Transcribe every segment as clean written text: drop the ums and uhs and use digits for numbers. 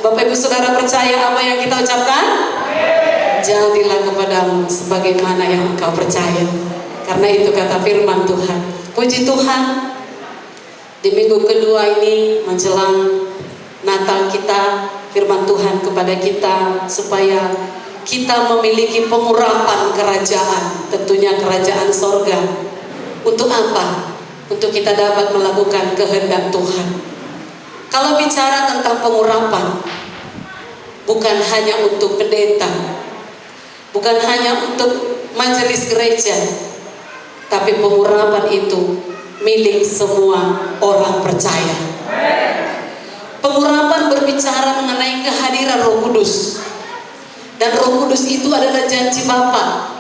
Bapak Ibu Saudara percaya apa yang kita ucapkan? Jadilah kepadamu sebagaimana yang engkau percaya. Karena itu kata firman Tuhan. Puji Tuhan, di minggu kedua ini menjelang Natal kita, firman Tuhan kepada kita supaya kita memiliki pengurapan kerajaan, tentunya kerajaan sorga. Untuk apa? Untuk kita dapat melakukan kehendak Tuhan. Kalau bicara tentang pengurapan, bukan hanya untuk pendeta, bukan hanya untuk majelis gereja, tapi pengurapan itu milik semua orang percaya. Pengurapan berbicara mengenai kehadiran Roh Kudus, dan Roh Kudus itu adalah janji Bapa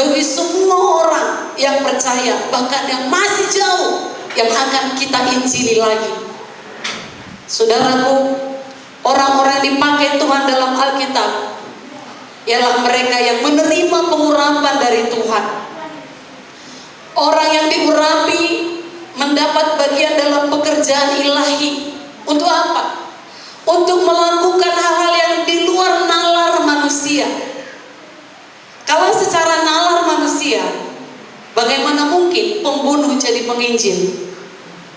bagi semua orang yang percaya, bahkan yang masih jauh, yang akan kita injili lagi. Saudaraku, orang-orang dipakai Tuhan dalam Alkitab ialah mereka yang menerima pengurapan dari Tuhan. Orang yang diurapi mendapat bagian dalam pekerjaan ilahi. Untuk apa? Untuk melakukan hal-hal yang di luar nalar manusia. Kalau secara nalar manusia, bagaimana mungkin pembunuh jadi penginjil?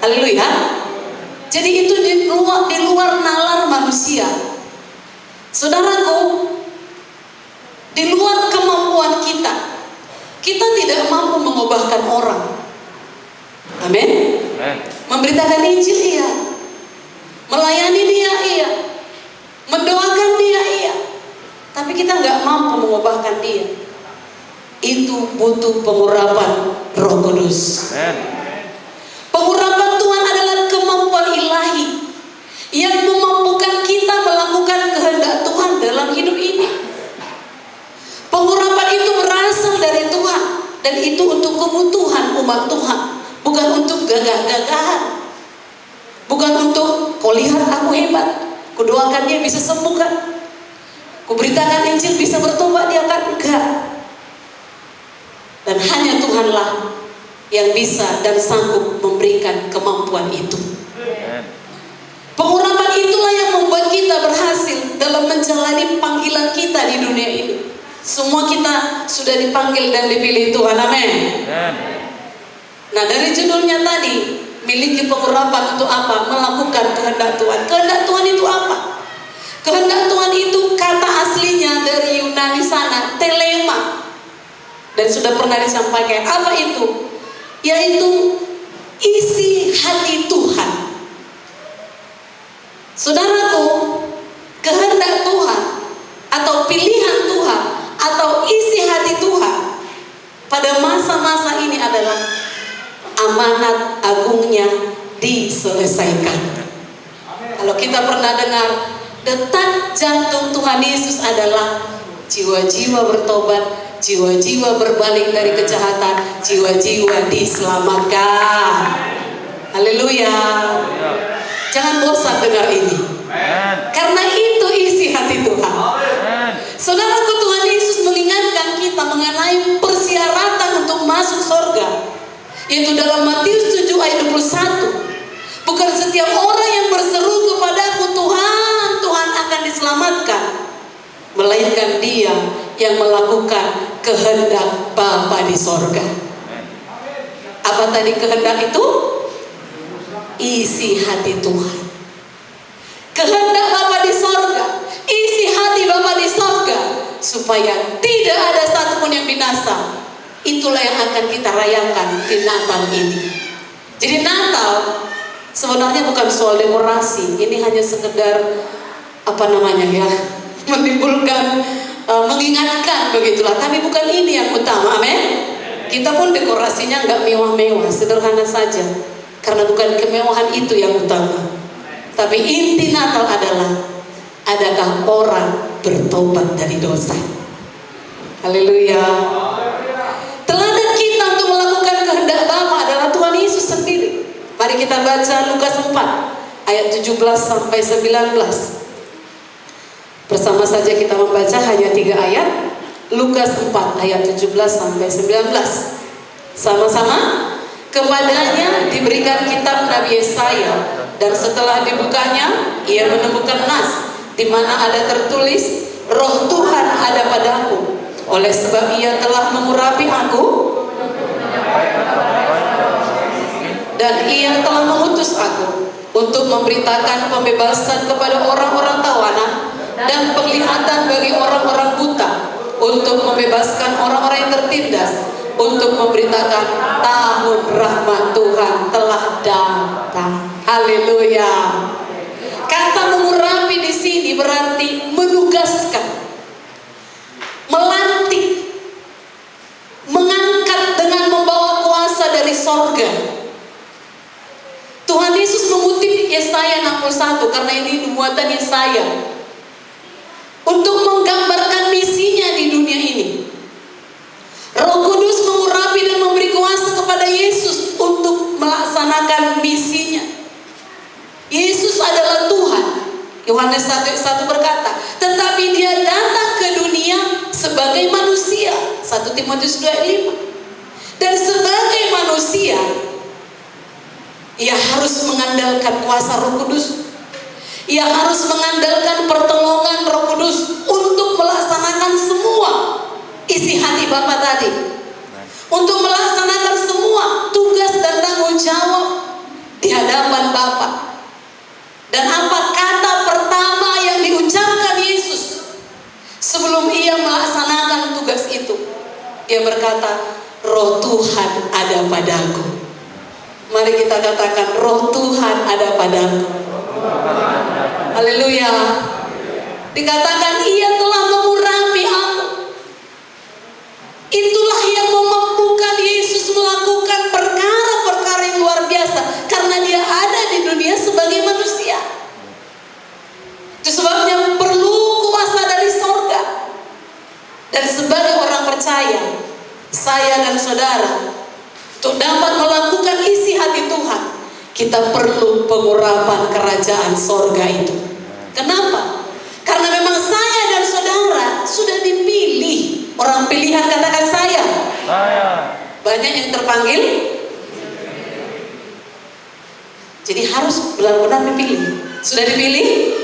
Haleluya. Jadi itu di luar nalar manusia. Saudaraku, di luar kemampuan kita, kita tidak mampu mengubahkan orang. Amin. Memberitakan Injil iya, melayani dia iya, mendoakan dia iya, tapi kita nggak mampu mengubahkan dia. Itu butuh pengurapan Roh Kudus. Pengurapan Tuhan adalah kemampuan ilahi yang memampukan kita melakukan kehendak Tuhan dalam hidup ini. Pengurapan itu berasal dari Tuhan, dan itu untuk kebutuhan umat Tuhan, bukan untuk gagah-gagahan, bukan untuk kau lihat aku hebat, kudoakan dia bisa sembuhkan, kuberitakan Injil bisa bertobat dia, kan enggak. Dan hanya Tuhanlah yang bisa dan sanggup memberikan kemampuan itu. Pengurapan itulah yang membuat kita berhasil dalam menjalani panggilan kita di dunia ini. Semua kita sudah dipanggil dan dipilih Tuhan, amin. Nah, dari judulnya tadi, miliki pengurapan untuk apa? Melakukan kehendak Tuhan. Kehendak Tuhan itu apa? Kehendak Tuhan itu kata aslinya dari Yunani sana, telema. Dan sudah pernah disampaikan, apa itu? Yaitu isi hati Tuhan. Saudaraku, kehendak Tuhan atau pilihan Tuhan atau isi hati Tuhan pada masa-masa ini adalah amanat agungnya diselesaikan. Kalau kita pernah dengar, detak jantung Tuhan Yesus adalah jiwa-jiwa bertobat, jiwa-jiwa berbalik dari kejahatan, jiwa-jiwa diselamatkan. Haleluya. Jangan bosan dengar ini, karena itu isi hati Tuhan. Saudaraku, Tuhan Yesus mengingatkan kita mengenai persyaratan untuk masuk surga, yaitu dalam Matius 7 ayat 21. Bukan setiap orang yang berseru kepadaku Tuhan, Tuhan akan diselamatkan, melainkan dia yang melakukan kehendak Bapa di sorga. Apa tadi kehendak itu? Isi hati Tuhan. Kehendak Bapa di sorga, isi hati Bapa di sorga, supaya tidak ada satupun yang binasa. Itulah yang akan kita rayakan di Natal ini. Jadi Natal sebenarnya bukan soal dekorasi. Ini hanya sekedar menimbulkan, mengingatkan begitulah. Tapi bukan ini yang utama, amin. Kita pun dekorasinya nggak mewah-mewah, sederhana saja, karena bukan kemewahan itu yang utama. Tapi inti Natal adalah, adakah orang bertobat dari dosa? Haleluya. Teladan kita untuk melakukan kehendak Bapa adalah Tuhan Yesus sendiri. Mari kita baca Lukas 4 ayat 17 sampai 19. Bersama saja kita membaca hanya 3 ayat. Lukas 4 ayat 17 sampai 19. Sama-sama. Kepadanya diberikan kitab Nabi Yesaya, dan setelah dibukanya ia menemukan nas di mana ada tertulis, Roh Tuhan ada padaku, oleh sebab Ia telah mengurapi aku dan Ia telah mengutus aku untuk memberitakan pembebasan kepada orang-orang tawanan dan penglihatan bagi orang-orang buta, untuk membebaskan orang-orang yang tertindas, untuk memberitakan tahun rahmat Tuhan telah datang. Haleluya. Kata mengurapi di sini berarti menugaskan, melantik, mengangkat dengan membawa kuasa dari sorga. Tuhan Yesus mengutip Yesaya 61 karena ini nubuatan Yesaya untuk menggambarkan misinya di dunia ini. Roh Kudus mengurapi dan memberi kuasa kepada Yesus untuk melaksanakan misinya. Yesus adalah Tuhan. Yohanes 1:1 berkata, tetapi Dia datang ke dunia sebagai manusia. 1 Timotius 2:5. Dan sebagai manusia, Ia harus mengandalkan kuasa Roh Kudus. Ia harus mengandalkan pertolongan Roh Kudus untuk melaksanakan semua isi hati Bapa tadi, untuk melaksanakan semua tugas dan tanggung jawab di hadapan Bapa. Dan apa kata pertama yang diucapkan Yesus sebelum Ia melaksanakan tugas itu? Ia berkata, Roh Tuhan ada padaku. Mari kita katakan, Roh Tuhan ada padaku. Haleluya. Dikatakan Ia telah mengurapi aku. Itulah yang memampukan Yesus melakukan perkara-perkara yang luar biasa, karena Dia ada di dunia sebagai manusia. Itu sebabnya perlu kuasa dari sorga. Dan sebagai orang percaya, saya dan saudara, untuk dapat melakukan isi hati Tuhan, kita perlu pengurapan kerajaan sorga itu. Kenapa? Karena memang saya dan saudara sudah dipilih. Orang pilihan, katakan saya. Banyak yang terpanggil, jadi harus benar-benar dipilih. Sudah dipilih?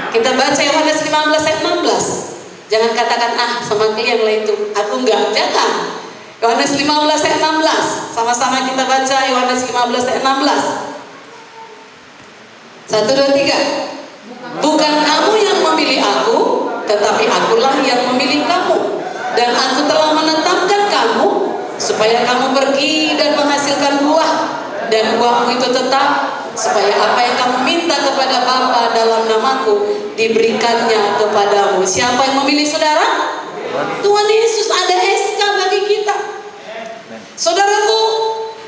Kita baca Yohanes 15 ayat 16. Jangan katakan, sama kalian lah itu, aku enggak. Jangan. Yohanes 15 ayat 16. Sama-sama kita baca Yohanes 15 ayat 16. 1, 2, 3. Bukan kamu yang memilih aku, tetapi akulah yang memilih kamu. Dan aku telah menetapkan kamu supaya kamu pergi dan menghasilkan buah, dan buahmu itu tetap, supaya apa yang kamu minta kepada Bapa dalam namaku diberikannya kepadamu. Siapa yang memilih saudara? Tuhan Yesus. Ada SK bagi kita. Saudaraku,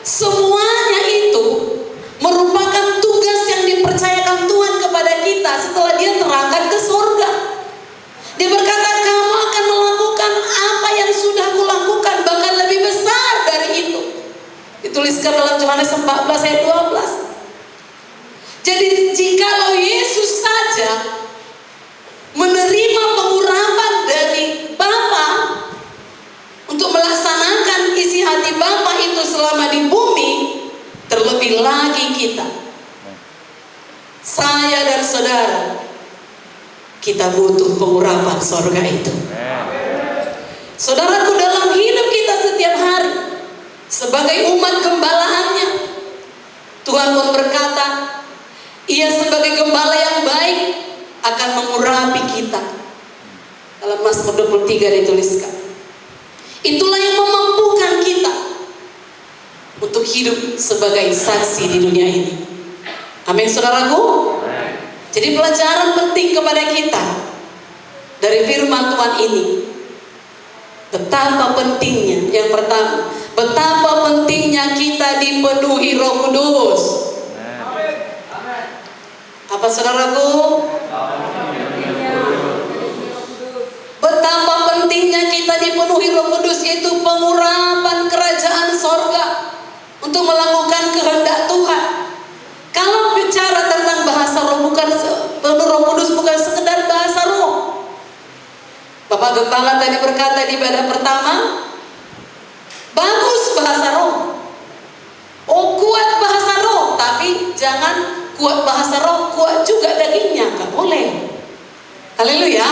semuanya itu merupakan tugas yang dipercayakan Tuhan kepada kita setelah Dia terangkat ke surga. Dia berkata, kamu akan melakukan apa yang sudah kulakukan, bahkan lebih besar dari itu. Dituliskan dalam Yohanes 14 ayat 12. Jadi jikalau Yesus saja menerima pengurapan dari Bapa untuk melaksanakan isi hati Bapa itu selama di bumi, terlebih lagi kita, saya dan saudara, kita butuh pengurapan sorga itu. Saudaraku, dalam hidup kita setiap hari sebagai umat gembalaannya, Tuhan pun berkata, Ia sebagai gembala yang baik akan mengurapi kita. Dalam Mazmur 23 dituliskan. Itulah yang memampukan kita untuk hidup sebagai saksi di dunia ini. Amin, saudaraku. Jadi pelajaran penting kepada kita dari firman Tuhan ini, betapa pentingnya, yang pertama, betapa pentingnya kita dipenuhi Roh Kudus. Apa saudaraku? Betapa pentingnya kita dipenuhi Roh Kudus, yaitu pengurapan kerajaan sorga untuk melakukan kehendak Tuhan. Kalau bicara tentang bahasa roh, penuh Roh Kudus bukan sekedar bahasa roh. Bapak Gembala tadi berkata di ibadah pertama, bagus bahasa roh, kuat bahasa roh, tapi jangan kuat bahasa roh, kuat juga dagingnya, nggak boleh. Haleluya.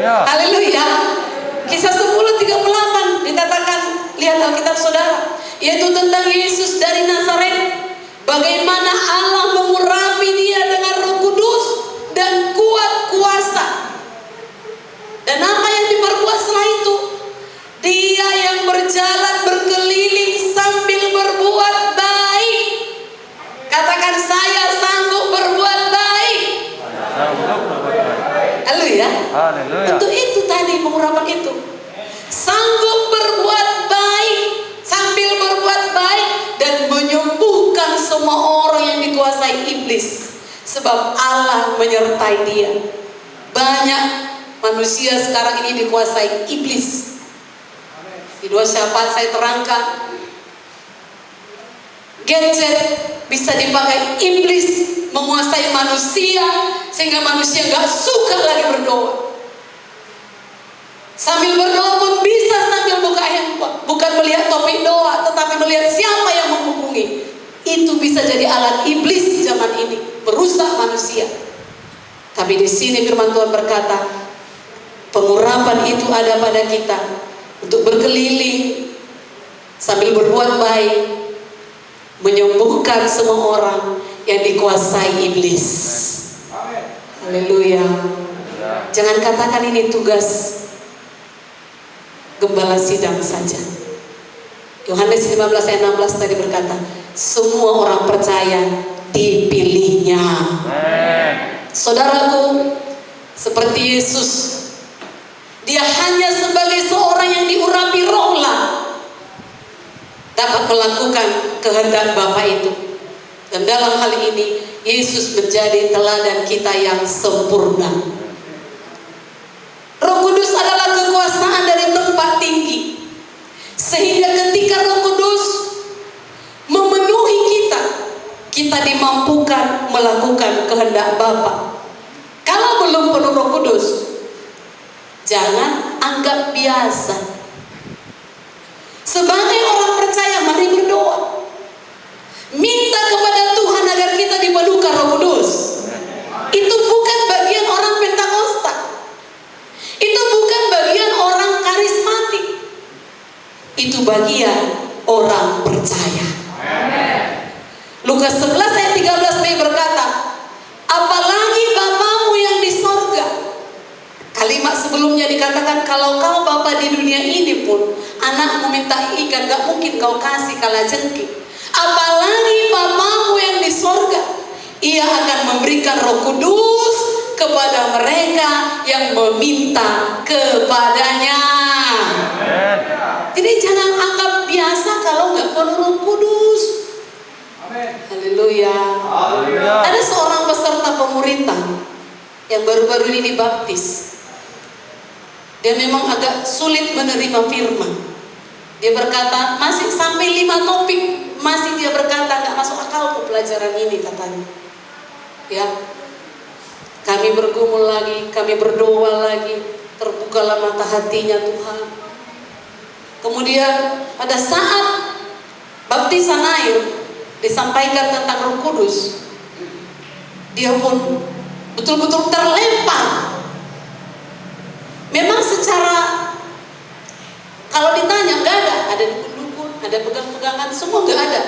Haleluya. Kisah 10:38 dikatakan, lihat Alkitab saudara, yaitu tentang Yesus dari Nazaret, bagaimana Allah mengurapi dia dengan Roh Kudus dan kuat kuasa. Dan apa yang diperbuat setelah itu? Dia yang berjalan berkeliling sambil berbuat baik. Katakan, saya sanggup berbuat baik. Haleluya. Untuk itu tadi pengurapan itu. Sanggup berbuat baik, sambil berbuat baik dan menyembuhkan semua orang yang dikuasai iblis. Sebab Allah menyertai dia. Banyak manusia sekarang ini dikuasai iblis. Di 2 Syafat saya terangkan, gadget bisa dipakai iblis menguasai manusia sehingga manusia gak suka lagi berdoa. Sambil berdoa pun bisa sambil buka handphone, bukan melihat topik doa, tetapi melihat siapa yang menghubungi. Itu bisa jadi alat iblis zaman ini, merusak manusia. Tapi di sini firman Tuhan berkata, pengurapan itu ada pada kita untuk berkeliling sambil berbuat baik, menyembuhkan semua orang yang dikuasai iblis. Haleluya. Jangan katakan ini tugas gembala sidang saja. Yohanes 15 ayat 16 tadi berkata, semua orang percaya dipilihnya. Saudaraku, seperti Yesus, dia hanya sebagai seorang yang diurapi Roh lah dapat melakukan kehendak Bapa itu. Dan dalam hal ini Yesus menjadi teladan kita yang sempurna. Roh Kudus adalah kekuasaan dari tempat tinggi, sehingga ketika Roh Kudus memenuhi kita, kita dimampukan melakukan kehendak Bapa. Kalau belum penuh Roh Kudus, jangan anggap biasa. Sebagai orang percaya, mari berdoa, minta kepada Tuhan agar kita dipenuhkan Roh Kudus. Itu bukan bagian orang Pentakosta, itu bukan bagian orang karismatik, itu bagian orang percaya. Lukas 11 ayat 13b berkata, apalagi Bapamu yang di sorga. Kalimat sebelumnya dikatakan, kalau kau Bapa di dunia ini pun anakmu minta ikan, gak mungkin kau kasih kalajengking. Apalagi Bapamu yang di sorga, ia akan memberikan Roh Kudus kepada mereka yang meminta kepadanya. Jadi jangan anggap biasa kalau nggak penuh Roh Kudus. Haleluya. Ada seorang peserta pemuritan yang baru-baru ini dibaptis. Dia memang agak sulit menerima firman. Dia berkata, masih sampai 5 topik masih dia berkata, nggak masuk akal ke pelajaran ini katanya. Ya, kami bergumul lagi, kami berdoa lagi, terbukalah mata hatinya Tuhan. Kemudian pada saat baptisan air disampaikan tentang Roh Kudus, dia pun betul-betul terlempar. Memang secara kalau ditanya nggak ada dukun-dukun, ada pegang-pegangan, semua nggak ada.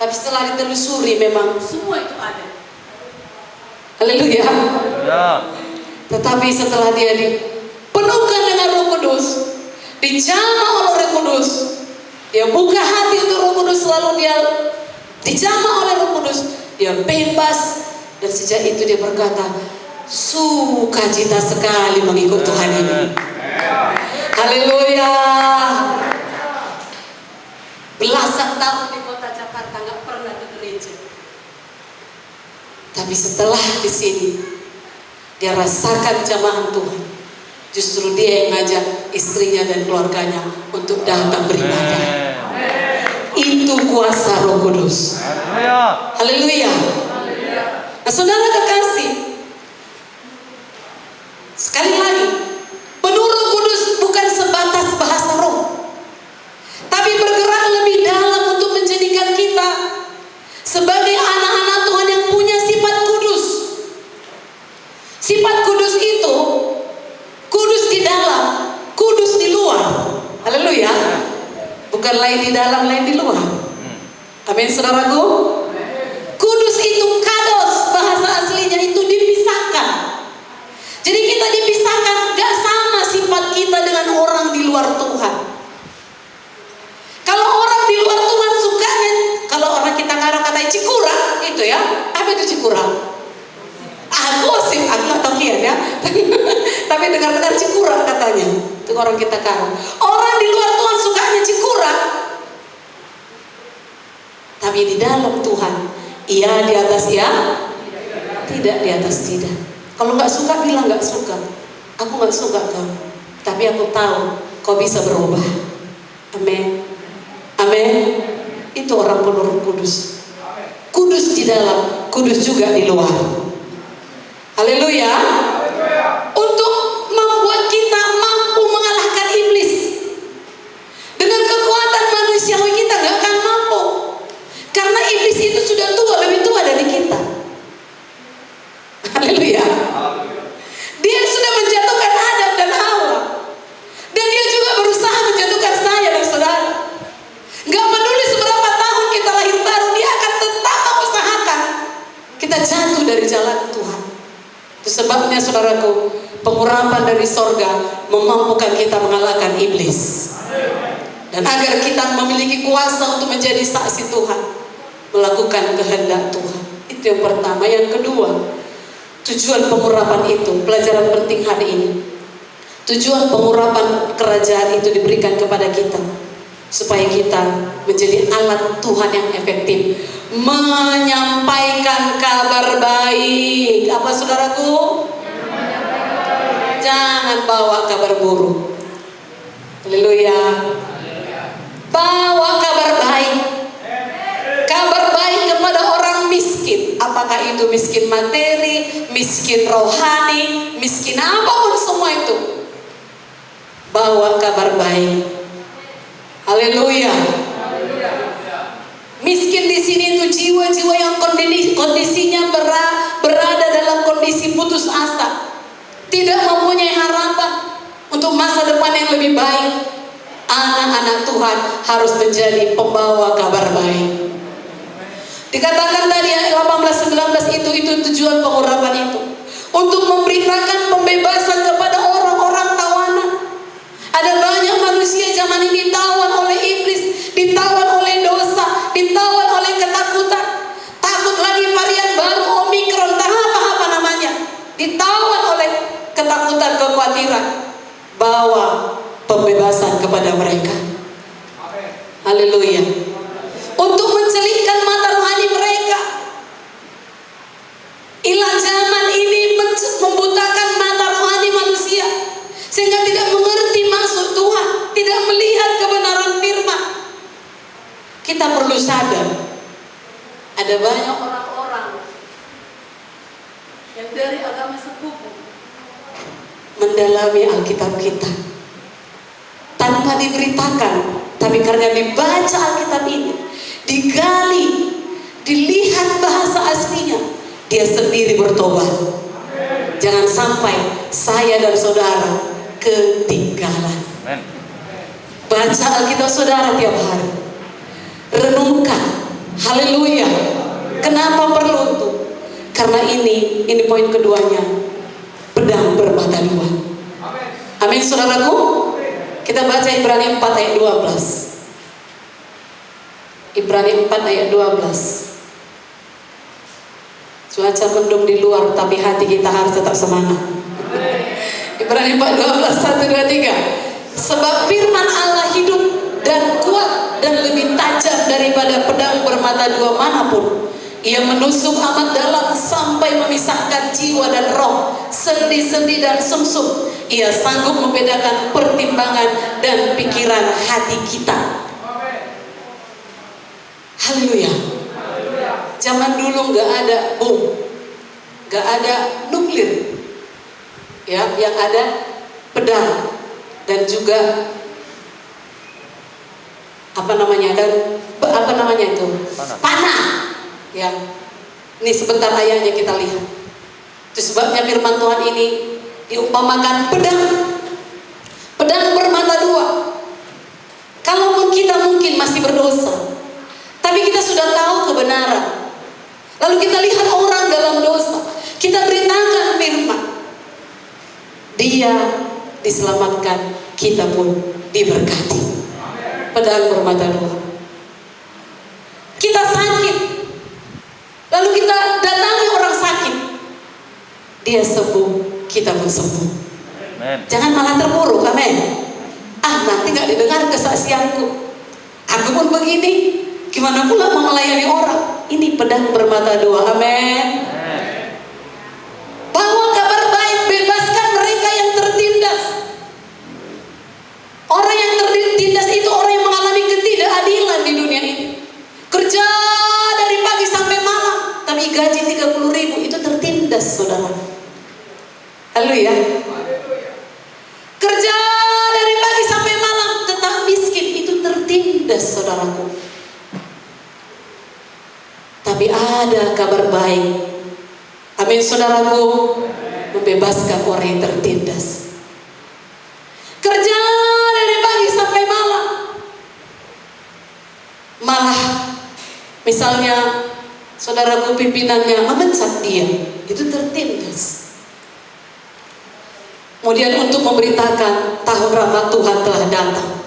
Tapi setelah ditelusuri memang semua itu ada. Haleluya. Tetapi setelah dia dipenuhkan dengan Roh Kudus, dijamah oleh Roh Kudus, dia buka hati untuk Roh Kudus, selalu dia dijamah oleh Roh Kudus, dia bebas. Dan sejak itu dia berkata, sukacita sekali mengikut Tuhan ini. Haleluya. Belasan tahun di kota Jakarta nggak pernah ke gereja. Tapi setelah di sini dia rasakan jamahan Tuhan. Justru dia yang ngajak istrinya dan keluarganya untuk datang beribadah. Itu kuasa Roh Kudus. Haleluya. Nah, saudara kekasih, sekali lagi, penuh Roh Kudus bukan sebatas bahasa roh, tapi bergerak lebih dalam untuk menjadikan kita sebagai anak-anak Tuhan yang punya sifat kudus. Sifat kudus itu bukan lain di dalam, lain di luar. Amin, saudaraku. Kudus itu kados, bahasa aslinya itu dipisahkan. Jadi kita dipisahkan, gak sama sifat kita dengan orang di luar Tuhan. Kalau orang di luar Tuhan sukanya, kalau orang kita katanya cikurang, itu ya, apa itu cikurang? Gosip, aku gak tahu kian ya. Tapi dengar-dengar cikurang katanya, itu orang kita karo. Orang di luar Tuhan sukanya cikurang, tapi di dalam Tuhan, iya di atas ya, tidak di atas tidak. Kalau nggak suka bilang nggak suka. Aku nggak suka kau, tapi aku tahu kau bisa berubah. Amin, amin. Itu orang penuh kudus. Kudus di dalam, kudus juga di luar. Haleluya. Untuk membuat kita mampu mengalahkan iblis. Dengan kekuatan manusiawi kita nggak akan mampu. Karena iblis itu sudah tua, lebih tua dari kita. Haleluya. Dia sudah menjatuhkan Adam dan Hawa. Dan dia juga berusaha menjatuhkan saya dan saudara. Gak peduli seberapa tahun kita lahir baru, dia akan tetap mengusahakan kita jatuh dari jalan Tuhan. Itu sebabnya saudaraku, pengurapan dari sorga memampukan kita mengalahkan iblis. Dan agar kita memiliki kuasa untuk menjadi saksi Tuhan, melakukan kehendak Tuhan. Itu yang pertama. Yang kedua, tujuan pengurapan itu, pelajaran penting hari ini. Tujuan pengurapan kerajaan itu diberikan kepada kita supaya kita menjadi alat Tuhan yang efektif, menyampaikan kabar baik. Apa saudaraku? Jangan bawa kabar buruk. Haleluya. Bawa kabar baik. Kabar baik kepada orang miskin. Apakah itu miskin materi, miskin rohani, miskin apapun semua itu. Bawa kabar baik. Haleluya. Miskin di sini itu jiwa-jiwa yang kondisinya berada dalam kondisi putus asa, tidak mempunyai harapan untuk masa depan yang lebih baik. Anak-anak Tuhan harus menjadi pembawa kabar baik. Dikatakan tadi ayat 18-19 itu tujuan pengurapan itu, untuk memberitakan pembebasan kepada orang-orang tawanan. Ada banyak manusia zaman ini ditawan oleh iblis, ditawan oleh dosa, ditawan oleh ketakutan. Takut lagi varian baru Omikron, apa namanya. Ditawan oleh ketakutan, kekhawatiran. Bawa pembebasan kepada mereka. Haleluya. Untuk mencelitkan mata rohani mereka. Ilah zaman ini membutakan mata rohani manusia, sehingga tidak mengerti maksud Tuhan, tidak melihat kebenaran firman. Kita perlu sadar, ada banyak orang-orang yang dari agama sepupu mendalami Alkitab kita tanpa diberitakan, tapi karena dibaca Alkitab ini, digali, dilihat bahasa aslinya, dia sendiri bertobat. Jangan sampai saya dan saudara ketinggalan. Baca Alkitab saudara tiap hari, renungkan. Haleluya. Kenapa perlu itu? Karena ini poin keduanya, pedang bermata dua. Amin saudaraku. Kita baca Ibrani 4 ayat 12. Ibrani 4 ayat 12. Cuaca mendung di luar, tapi hati kita harus tetap semangat. Ibrani 4, 12, 1, 2, 3. Sebab firman Allah hidup dan kuat dan lebih tajam daripada pedang bermata dua manapun. Ia menusuk amat dalam sampai memisahkan jiwa dan roh, sendi-sendi dan sumsum. Ia sanggup membedakan pertimbangan dan pikiran hati kita. Haleluya. Zaman dulu nggak ada bom, nggak ada nuklir, ya, yang ada pedang dan juga apa namanya itu panah. Ya, ini sebentar ayatnya kita lihat. Itu sebabnya firman Tuhan ini diumpamakan pedang bermata dua. Kalau kita mungkin masih berdosa, tapi kita sudah tahu kebenaran. Lalu kita lihat orang dalam dosa, kita beritakan firman, dia diselamatkan, kita pun diberkati. Pedang bermata dua. Kita sakit, lalu kita datangi orang sakit, dia sembuh, kita pun sembuh. Jangan malah terpuruk, amin. Nanti gak didengar kesaksianku, aku pun begini, gimana pula mau melayani orang. Ini pedang bermata dua, amin. Bawa kabar baik, bebaskan mereka yang tertindas. Orang yang tertindas itu orang yang mengalami ketidakadilan di dunia ini. Kerja dari pagi sampai malam, tapi gaji 30.000, itu tertindas, saudara. Haleluya. Kerja dari pagi sampai malam tetap miskin, itu tertindas, saudaraku. Tapi ada kabar baik, amin, saudaraku, membebaskan orang yang tertindas. Kerja dari pagi sampai malam, malah misalnya saudaraku pimpinannya memecat dia, itu tertindas. Kemudian untuk memberitakan tahun rahmat Tuhan telah datang,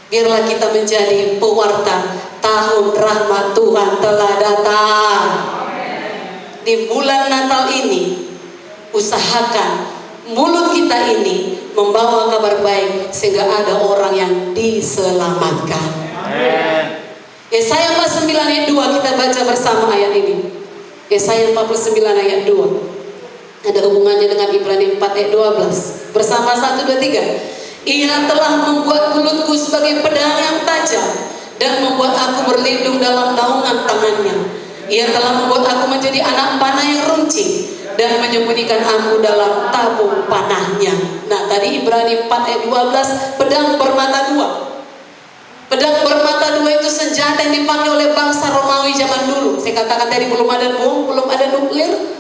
biarlah kita menjadi pewarta tahun rahmat Tuhan telah datang. Di bulan Natal ini, usahakan mulut kita ini membawa kabar baik sehingga ada orang yang diselamatkan. Yesaya 49 ayat 2, kita baca bersama ayat ini. Yesaya 49 ayat 2. Ada hubungannya dengan Ibrani 4 ayat 12. Bersama 1, 2, 3. Ia telah membuat mulutku sebagai pedang yang tajam dan membuat aku berlindung dalam naungan tangannya. Ia telah membuat aku menjadi anak panah yang runcing dan menyembunyikan aku dalam tabung panahnya. Nah, tadi Ibrani 4 ayat 12, pedang bermata dua. Pedang bermata dua itu senjata yang dipakai oleh bangsa Romawi zaman dulu. Saya katakan tadi belum ada bom, belum ada nuklir.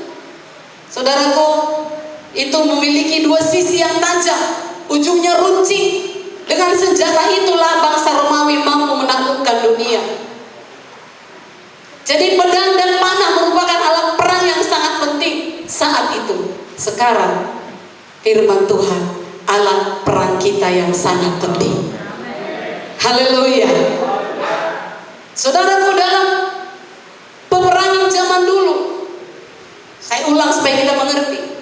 Saudaraku, itu memiliki dua sisi yang tajam, ujungnya runcing. Dengan senjata itulah bangsa Romawi mampu menaklukkan dunia. Jadi pedang dan panah merupakan alat perang yang sangat penting saat itu. Sekarang firman Tuhan, alat perang kita yang sangat penting. Haleluya. Saudaraku, dalam peperangan zaman dulu, saya ulang supaya kita mengerti,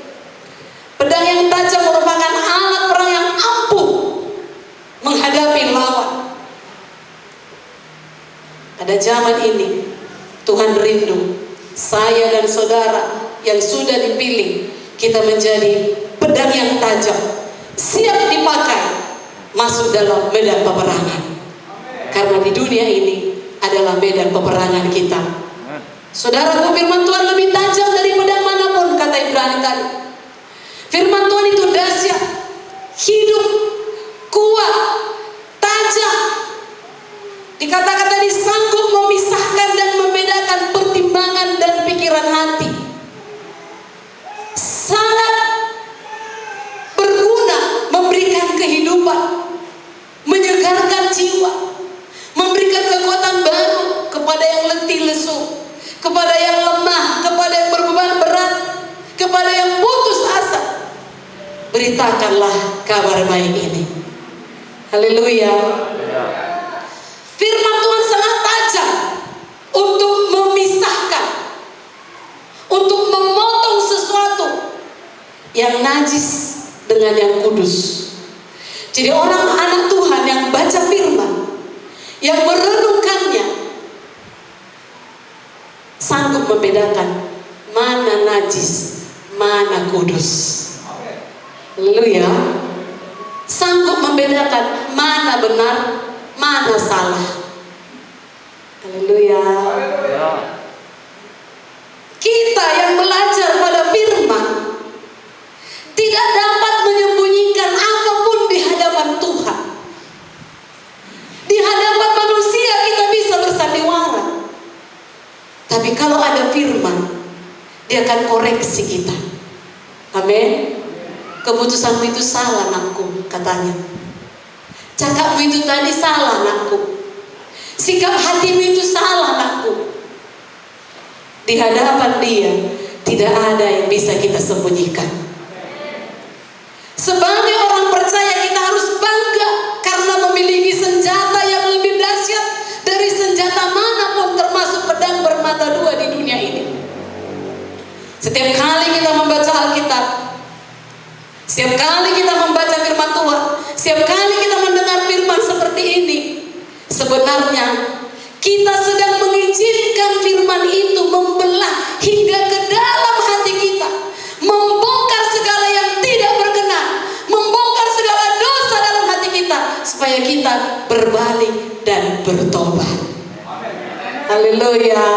pedang yang tajam merupakan alat perang yang ampuh menghadapi lawan. Pada zaman ini Tuhan rindu saya dan saudara yang sudah dipilih, kita menjadi pedang yang tajam, siap dipakai masuk dalam medan peperangan. Karena di dunia ini adalah medan peperangan kita. Saudara, firman Tuhan lebih tajam dari pedang manapun, kata Ibrani tadi. Firman Tuhan itu dahsyat, hidup, kuat, tajam. Dikatakan tadi sanggup memisahkan dan membedakan pertimbangan dan pikiran hati. Sangat berguna, memberikan kehidupan, menyegarkan jiwa, memberikan kekuatan baru kepada yang letih lesu, kepada yang lemah, kepada yang berbeban berat, kepada yang putus asa. Beritakanlah kabar baik ini. Haleluya. Firman Tuhan sangat tajam untuk memisahkan, untuk memotong sesuatu yang najis dengan yang kudus. Jadi orang anak Tuhan yang baca firman, yang merenungkannya, sanggup membedakan mana najis, mana kudus. Haleluya. Sanggup membedakan mana benar, mana salah. Haleluya. Kita yang belajar pada firman tidak dapat menyembunyikan apapun di hadapan Tuhan. Di hadapan manusia kita bisa bersandiwara, tapi kalau ada firman, dia akan koreksi kita. Amin. Keputusanmu itu salah, anakku, katanya. Cakapmu itu tadi salah, anakku. Sikap hatimu itu salah, anakku. Di hadapan Dia tidak ada yang bisa kita sembunyikan. Sebagai orang percaya kita harus bangga karena memiliki senjata yang lebih dahsyat dari senjata manapun, termasuk pedang bermata dua di dunia ini. Setiap kali kita membaca Alkitab, setiap kali kita membaca firman Tuhan, setiap kali kita mendengar firman seperti ini, sebenarnya kita sedang mengizinkan firman itu membelah hingga ke dalam hati kita, membongkar segala yang tidak berkenan, membongkar segala dosa dalam hati kita, supaya kita berbalik dan bertobat. Haleluya.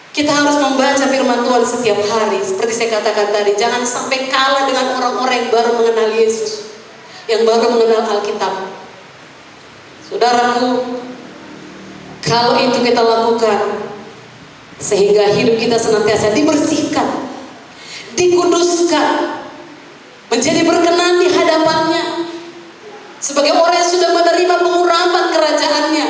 Kita harus membaca firman Tuhan setiap hari. Seperti saya katakan tadi, jangan sampai kalah dengan orang-orang yang baru mengenal Yesus, yang baru mengenal Alkitab. Saudaraku, kalau itu kita lakukan, sehingga hidup kita senantiasa dibersihkan, dikuduskan, menjadi berkenan di hadapannya, sebagai orang yang sudah menerima pengurapan kerajaannya.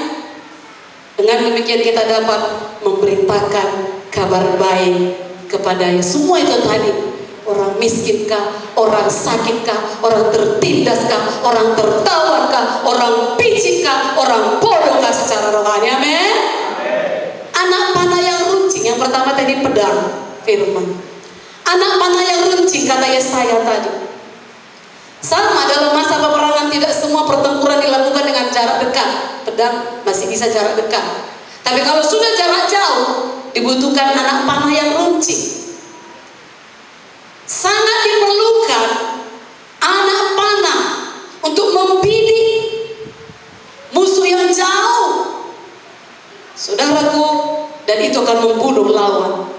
Dengan demikian kita dapat memberitakan kabar baik kepada semua itu tadi. Orang miskinkah, orang sakitkah, orang tertindaskah, orang tertawankah, orang picikkah, orang bodohkah secara rohani. Amin. Anak panah yang runcing, yang pertama tadi pedang, firman. Anak panah yang runcing, kata Yesaya tadi. Sama, dalam masa peperangan tidak semua pertempuran dilakukan dengan jarak dekat. Pedang masih bisa jarak dekat, tapi kalau sudah jarak jauh, dibutuhkan anak panah yang runcing. Sangat diperlukan anak panah untuk membidik musuh yang jauh, saudaraku, dan itu akan membunuh lawan.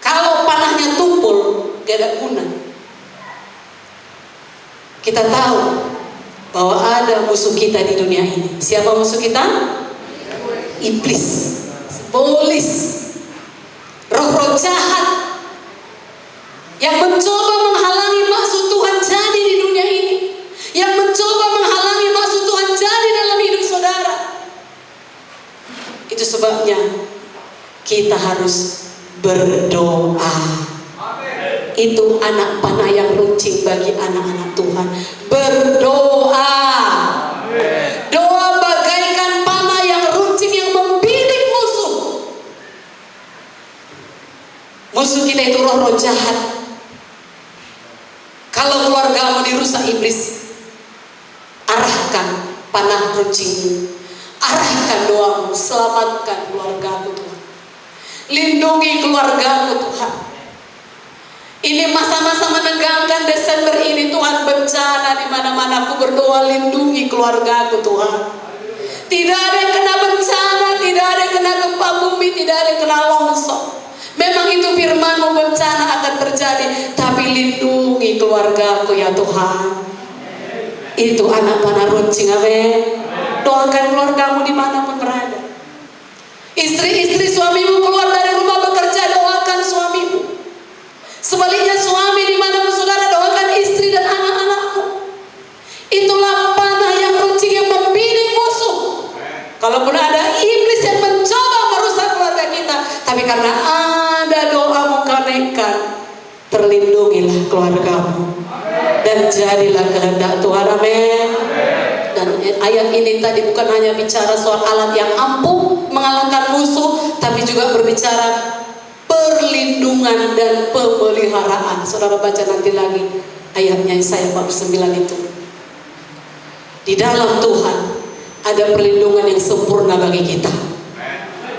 Kalau panahnya tumpul, gak ada guna. Kita tahu bahwa ada musuh kita di dunia ini. Siapa musuh kita? Iblis, iblis, roh-roh jahat yang mencoba menghalangi maksud Tuhan jadi di dunia ini, yang mencoba menghalangi maksud Tuhan jadi dalam hidup saudara. Itu sebabnya kita harus berdoa. Itu anak panah yang runcing bagi anak-anak Tuhan. Berdoa. Doa bagaikan panah yang runcing yang membidik musuh. Musuh kita itu roh-roh jahat. Kalau keluargamu dirusak iblis, arahkan panah runcingmu, arahkan doamu, selamatkan keluargamu Tuhan, lindungi keluargamu Tuhan. Ini masa-masa menegangkan Desember ini, Tuhan, bencana di mana-mana. Aku berdoa, lindungi keluargaku Tuhan. Tidak ada yang kena bencana, tidak ada yang kena gempa bumi, tidak ada yang kena longsor. Memang itu firman-Mu, bencana akan terjadi, tapi lindungi keluargaku ya Tuhan. Itu anak panah runcing. Amin. Doakan keluargamu dimanapun berada. Istri-istri suamimu keluar dari rumah bekerja, doakan suamimu. Sebaliknya suami dimanapun saudara, doakan istri dan anak-anakmu. Itulah panah yang runcing yang membidik musuh. Kalaupun ada iblis yang mencoba merusak keluarga kita, tapi karena ada doamu kanaikan, terlindungilah keluargamu dan jadilah kehendak Tuhan. Amin. Dan ayat ini tadi bukan hanya bicara soal alat yang ampuh mengalahkan musuh, tapi juga berbicara perlindungan dan pemeliharaan. Saudara baca nanti lagi ayatnya Yesaya 49 itu. Di dalam Tuhan ada perlindungan yang sempurna bagi kita.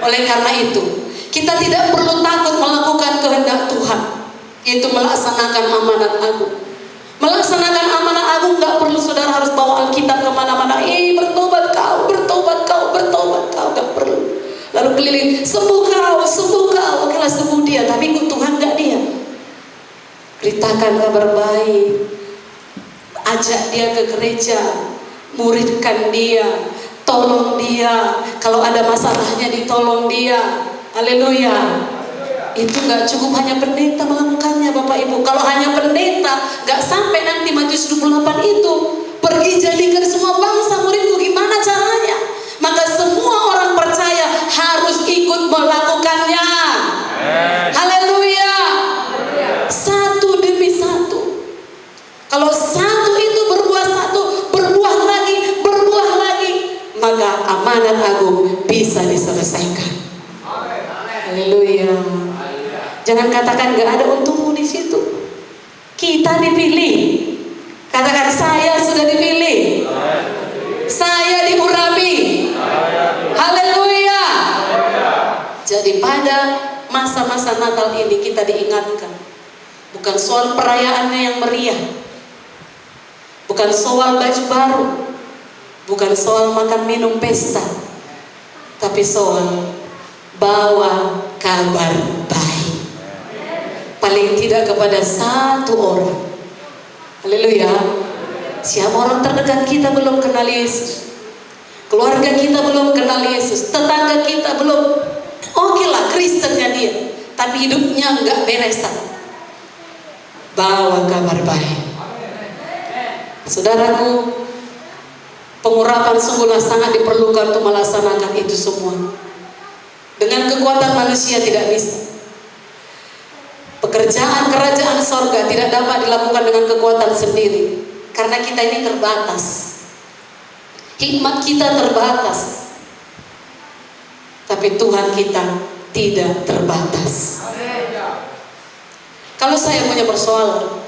Oleh karena itu, kita tidak perlu takut melakukan kehendak Tuhan, yaitu melaksanakan amanat agung. Melaksanakan amanat agung gak perlu saudara harus bawa Alkitab kemana-mana. Bertobat kau, bertobat kau, bertobat kau, gak perlu. Lalu keliling, sembuh kau, okelah sembuh dia, tapi ikut Tuhan gak dia? Beritakan kabar baik, ajak dia ke gereja, muridkan dia, tolong dia, kalau ada masalahnya ditolong dia. Haleluya. Itu gak cukup hanya pendeta melakukannya Bapak Ibu. Kalau hanya pendeta, gak sampai nanti Matius 28 itu. Jangan katakan gak ada untungmu di situ. Kita dipilih. Katakan, saya sudah dipilih. Saya diurapi. Haleluya. Jadi pada masa-masa Natal ini kita diingatkan, bukan soal perayaannya yang meriah, bukan soal baju baru, bukan soal makan minum pesta, tapi soal bawa kabar baik. Paling tidak kepada satu orang. Haleluya. Siapa orang terdekat kita belum kenal Yesus, keluarga kita belum kenal Yesus, tetangga kita belum, oke lah Kristennya dia, tapi hidupnya enggak beresan. Bawa kabar baik. Saudaraku, pengurapan sungguhlah sangat diperlukan untuk melaksanakan itu semua. Dengan kekuatan manusia tidak bisa. Pekerjaan kerajaan sorga tidak dapat dilakukan dengan kekuatan sendiri, karena kita ini terbatas. Hikmat kita terbatas, tapi Tuhan kita tidak terbatas. Kalau saya punya persoalan,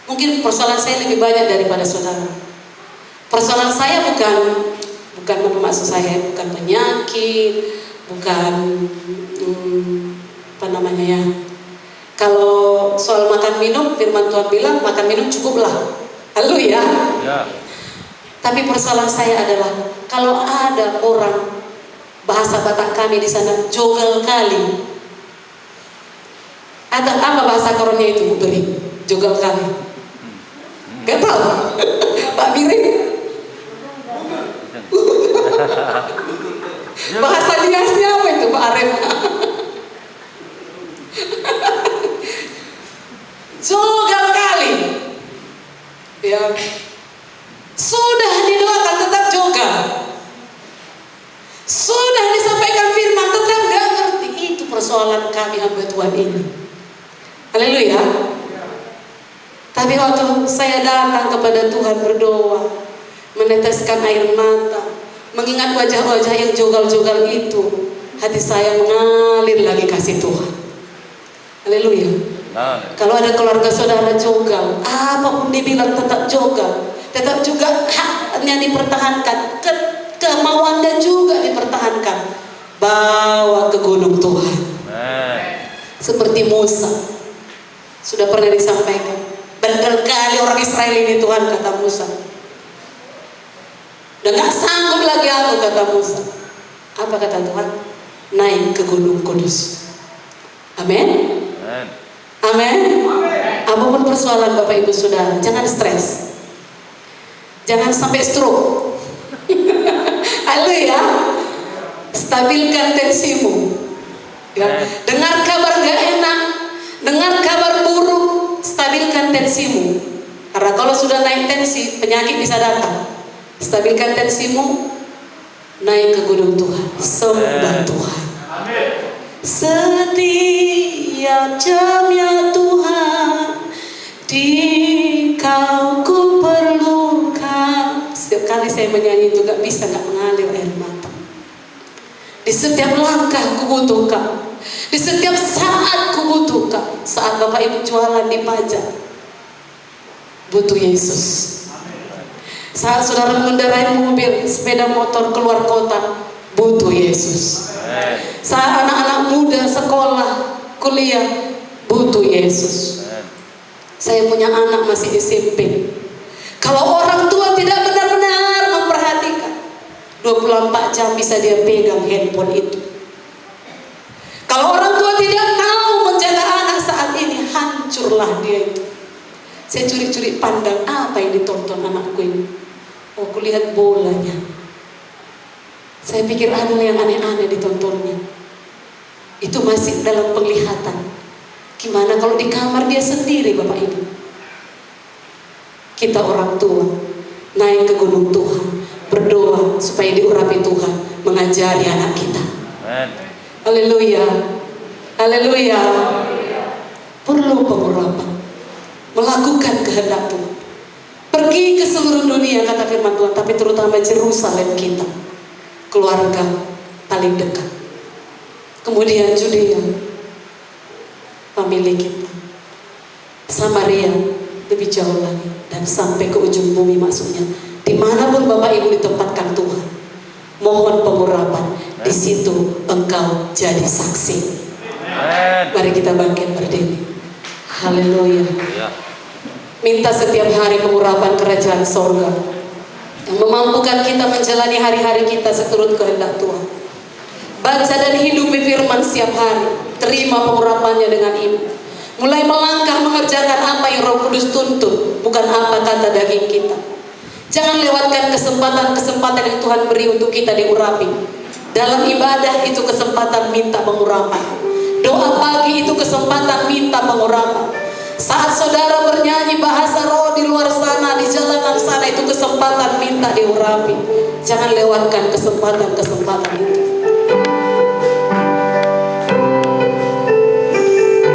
mungkin persoalan saya lebih banyak daripada saudara. Persoalan saya bukan maksud saya bukan penyakit, bukan apa namanya ya. Kalau soal makan minum, firman Tuhan bilang makan minum cukuplah. Haleluya. Ya. Tapi persoalan saya adalah kalau ada orang, bahasa Batak kami di sana, jogal kali. Atau apa bahasa Koronnya itu, Bu Beri? Jogal kali. Gak tahu. Pak Miring. Bahasa dinasnya apa itu, Pak Arif? Jogal kali. Ya. Sudah didoakan tetap jogal. Sudah disampaikan firman tetap gak ngerti. Itu persoalan kami hamba Tuhan ini. Haleluya. Tapi waktu saya datang kepada Tuhan berdoa, meneteskan air mata, mengingat wajah-wajah yang jogal-jogal itu, hati saya mengalir lagi kasih Tuhan. Haleluya. Kalau ada keluarga saudara jogal, apapun dibilang tetap jogal, tetap juga haknya dipertahankan, kemauannya juga dipertahankan. Bawa ke gunung Tuhan. Seperti Musa, sudah pernah disampaikan, bandel kali orang Israel ini Tuhan, kata Musa. Udah gak sanggup lagi aku, kata Musa. Apa kata Tuhan? Naik ke gunung Kudus. Amin. Amin. Apapun persoalan Bapak Ibu Saudara, jangan stres, jangan sampai stroke. Haleluya. Stabilkan tensimu. Ya. Dengar kabar gak enak, dengar kabar buruk, stabilkan tensimu. Karena kalau sudah naik tensi, penyakit bisa datang. Stabilkan tensimu, naik ke gunung Tuhan, sembah Tuhan. Setiap jamnya Tuhan, di Kau ku perlukan. Setiap kali saya menyanyi itu gak bisa gak mengalir air mata. Di setiap langkah ku butuh Kau, di setiap saat ku butuh Kau. Saat Bapak Ibu jualan di pajak, butuh Yesus. Saat saudara mengendarai mobil, sepeda motor keluar kota, butuh Yesus. Saat anak-anak muda sekolah, kuliah, butuh Yesus. Saya punya anak masih SMP. Kalau orang tua tidak benar-benar memperhatikan, 24 jam bisa dia pegang handphone itu. Kalau orang tua tidak tahu menjaga anak saat ini, hancurlah dia itu. Saya curi-curi pandang, apa yang ditonton anakku ini? Oh, kulihat bolanya. Saya pikir ada yang aneh-aneh ditontonnya. Itu masih dalam penglihatan. Gimana kalau di kamar dia sendiri, Bapak Ibu? Kita orang tua naik ke gunung Tuhan, berdoa supaya diurapi Tuhan, mengajari anak kita. Haleluya. Haleluya. Perlu pengurapan, melakukan kehendak Tuhan. Pergi ke seluruh dunia, kata firman Tuhan, tapi terutama Yerusalem kita, keluarga paling dekat. Kemudian Judea. family kita. Samaria lebih jauh lagi dan sampai ke ujung bumi maksudnya. Dimanapun Bapak Ibu ditempatkan Tuhan, mohon pengurapan. Di situ engkau jadi saksi. Mari kita bangkit berdiri. Haleluya. Minta setiap hari pengurapan kerajaan sorga yang memampukan kita menjalani hari-hari kita seturut kehendak Tuhan. Baca dan hidupi firman setiap hari. Terima pengurapannya dengan iman. Mulai melangkah mengerjakan apa yang Roh Kudus tuntut, bukan apa kata daging kita. Jangan lewatkan kesempatan-kesempatan yang Tuhan beri untuk kita diurapi. Dalam ibadah itu kesempatan minta pengurapan. Doa pagi itu kesempatan minta pengurapan. Saat saudara bernyanyi bahasa roh di luar sana, di jalanan sana, itu kesempatan minta diurapi. Jangan lewatkan kesempatan-kesempatan itu.